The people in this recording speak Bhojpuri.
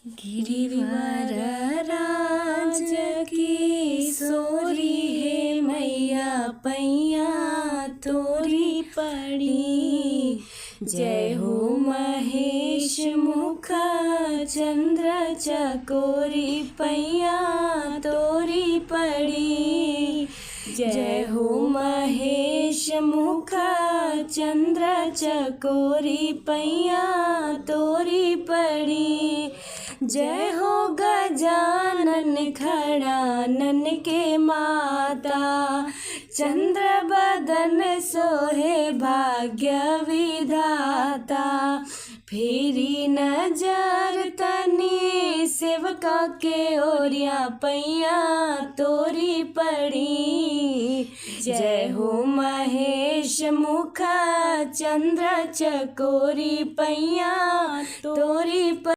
गिरिवर राज की सोरी है मैया पैया तोरी पड़ी। जय हो महेश मुख चंद्र चकोरी पैया तोरी पड़ी। जय हो महेश मुख चंद्र चकोरी पैया तोरी पड़ी। जय हो गजानन खड़ानन के माता चंद्र बदन सोहे भाग्य विधाता। फेरी नजर तनी सेवका के ओरिया पैया तोरी पड़ी। जय हो महेश मुख चंद्र चकोरी पैया तोरी